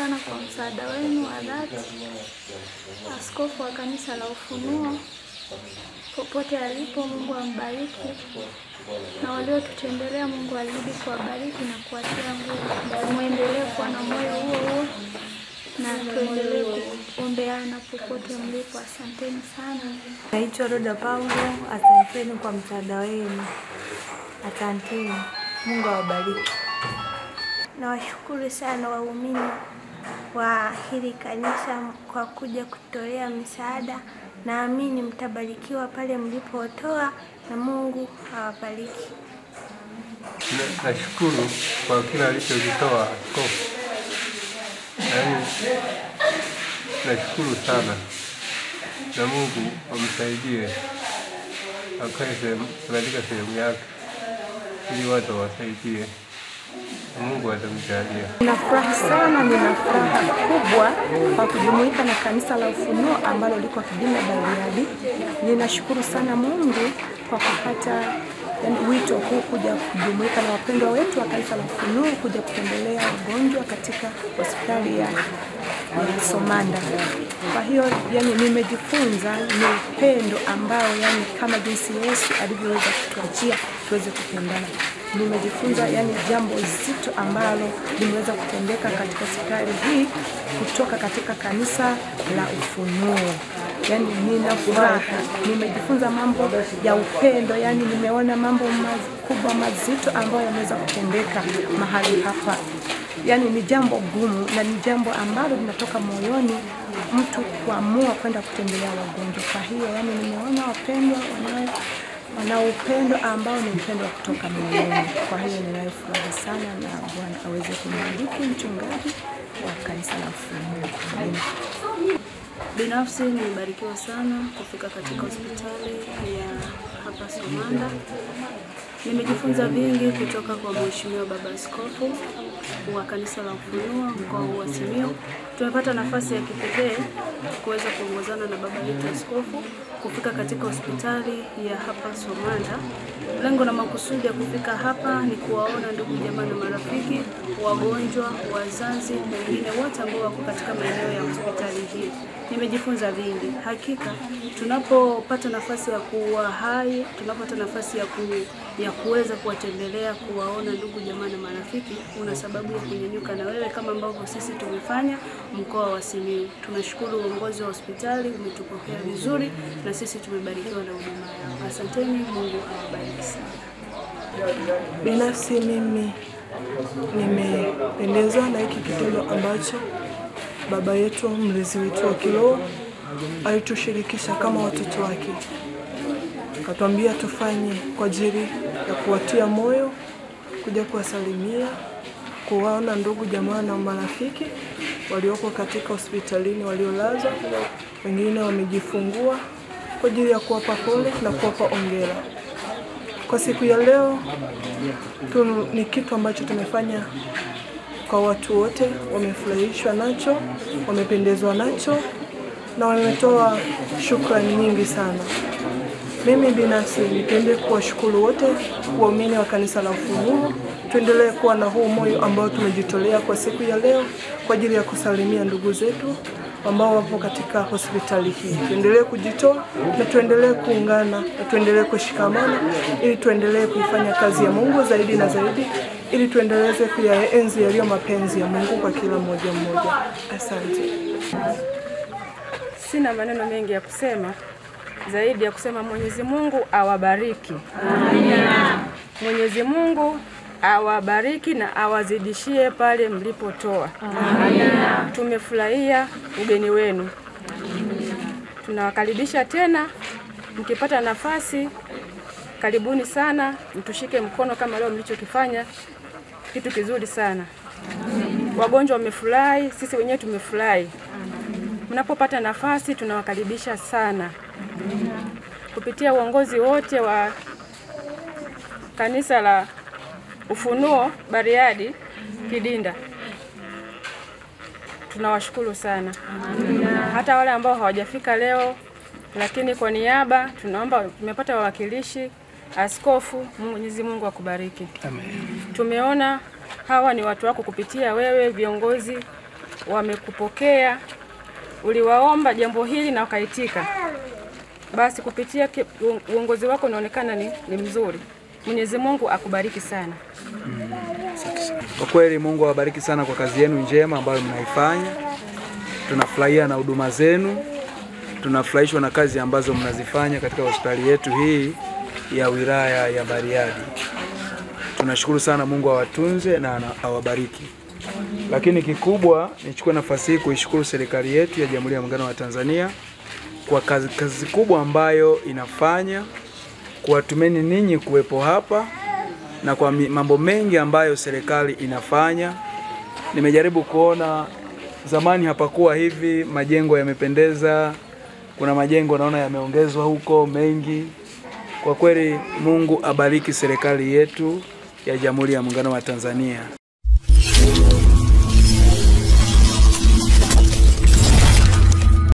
sana kwa msaada wenu wa dhati. Askofu wa Kanisa la Ufunuo popote alipo, Mungu ambariki, na waliotutembelea Mungu azidi kuwabariki na kuwatia nguvu. Muendelee kuwa na moyo huo na tuendelee kuombeana popote mlipo. Asanteni sana. Naitwa Roda Paulo. Asanteni kwa msaada wenu. Asanteni. Mungu awabariki. Nawashukuru sana waumini wa hili kanisa kwa kuja kutolea msaada. Naamini mtabarikiwa pale mlipotoa, na Mungu awabariki. Nashukuru kwa kila alichokitoa askofu. Nashukuru sana, na Mungu amsaidie akae katika sehemu yake ili watu wasaidie. Mungu atamjalia. Ninafurahi sana, nina furaha kubwa kwa kujumuika na Kanisa la Ufunuo ambalo liko Kidinda Bariadi. Ninashukuru sana Mungu kwa kupata wito huu kuja kujumuika na wapendwa wetu wa Kanisa la Ufunuo kuja kutembelea wagonjwa katika hospitali ya Somanda. Kwa hiyo nimejifunza ni upendo ambao kama jinsi Yesu alivyoweza kutuachia tuweze kupendana. Nimejifunza jambo zito ambalo limeweza kutendeka katika hospitali hii kutoka katika Kanisa la Ufunuo. Nina furaha, nimejifunza mambo ya upendo, nimeona mambo makubwa mazito ambayo yameweza kutendeka mahali hapa. Ni jambo gumu na ni jambo ambalo linatoka moyoni mtu kuamua kwenda kutembelea wagonjwa. Kwa hiyo nimeona wapendwa wana upendo ambao ni upendo kutoka moyoni. Kwa hiyo ninafurahi sana, na Bwana aweze kumbariki mchungaji wa Kanisa la Ufunuo. Binafsi nimebarikiwa sana kufika katika hospitali ya hapa Somanda. Nimejifunza vingi kutoka kwa Mheshimiwa Baba Askofu wa Kanisa la Ufunuo mkoa wa Simiyu. Tumepata nafasi ya kipekee kuweza kuongozana na baba yetu askofu kufika katika hospitali ya hapa Somanda. Lengo na makusudi ya kufika hapa ni kuwaona ndugu jamaa na marafiki, wagonjwa, wazazi na wengine wote ambao wako katika maeneo ya hospitali hii. Nimejifunza vingi. Hakika tunapopata nafasi ya kuwa hai, tunapata nafasi ya kuweza kuwatembelea, kuwaona ndugu jamaa na marafiki, una sababu ya kunyanyuka na wewe kama ambavyo sisi tumefanya mkoa wa Simiyu. Tunashukuru uongozi wa hospitali umetupokea vizuri na sisi tumebarikiwa na huduma yao. Asanteni, Mungu awabariki sana. Binafsi mimi nimependezwa na hiki kitendo ambacho baba yetu mlezi wetu wa kiroho alitushirikisha kama watoto wake. Akatuambia tufanye kwa ajili ya kuwatia moyo, kuja kuwasalimia, kuwaona ndugu jamaa na marafiki walioko katika hospitalini waliolazwa, wengine wamejifungua, kwa ajili ya kuwapa pole na kuwapa hongera. Kwa siku ya leo ni kitu ambacho tumefanya kwa watu wote, wamefurahishwa nacho, wamependezwa nacho na wametoa shukrani nyingi sana. Mimi binafsi nipende kuwashukuru wote waumini wa Kanisa la Ufunuo. Tuendelee kuwa na huu moyo ambao tumejitolea kwa siku ya leo kwa ajili ya kusalimia ndugu zetu ambao wapo katika hospitali hii. Tuendelee kujitoa na tuendelee kuungana na tuendelee kushikamana ili tuendelee kuifanya kazi ya Mungu zaidi na zaidi, ili tuendeleze kuyaenzi yaliyo mapenzi ya Mungu kwa kila mmoja mmoja. Asante. Sina maneno mengi ya kusema zaidi ya kusema Mwenyezi Mungu awabariki. Amina. Mwenyezi Mungu awabariki na awazidishie pale mlipotoa. Amina. Tumefurahia ugeni wenu. Tunawakaribisha tena, mkipata nafasi karibuni sana, mtushike mkono kama leo mlichokifanya, kitu kizuri sana. Wagonjwa wamefurahi, sisi wenyewe tumefurahi. Mnapopata nafasi tunawakaribisha sana. Kupitia uongozi wote wa Kanisa la Ufunuo Bariadi Kidinda, tunawashukuru sana. Hata wale ambao hawajafika leo, lakini kwa niaba tunaomba, tumepata wawakilishi, askofu, Mwenyezi Mungu akubariki. Amen. Tumeona hawa ni watu wako kupitia wewe, viongozi wamekupokea, uliwaomba jambo hili na wakaitika. Basi kupitia uongozi wako unaonekana ni mzuri. Mwenyezi Mungu akubariki sana. Kwa kweli Mungu awabariki sana kwa kazi yenu njema ambayo mnaifanya. Tunafurahia na huduma zenu. Tunafurahishwa na kazi ambazo mnazifanya katika hospitali yetu hii ya wilaya ya Bariadi. Tunashukuru sana, Mungu awatunze na awabariki. Lakini kikubwa nichukue nafasi hii kuishukuru serikali yetu ya Jamhuri ya Muungano wa Tanzania kwa kazi kubwa ambayo inafanya kuwatumeni ninyi kuwepo hapa na kwa mambo mengi ambayo serikali inafanya. Nimejaribu kuona zamani hapakuwa hivi, majengo yamependeza, kuna majengo naona yameongezwa huko mengi. Kwa kweli Mungu abariki serikali yetu ya Jamhuri ya Muungano wa Tanzania.